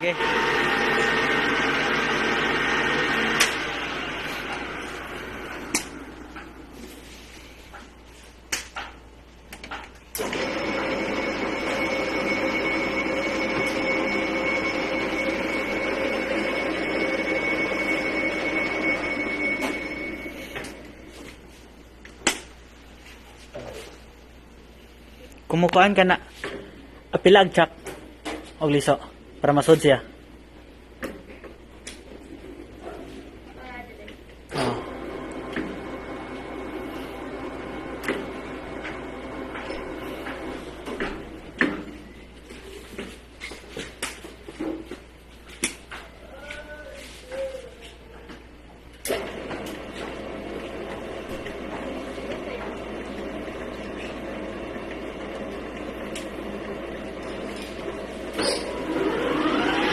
Okay. Kumukuan ka na apila ag chak og liso para masud siya.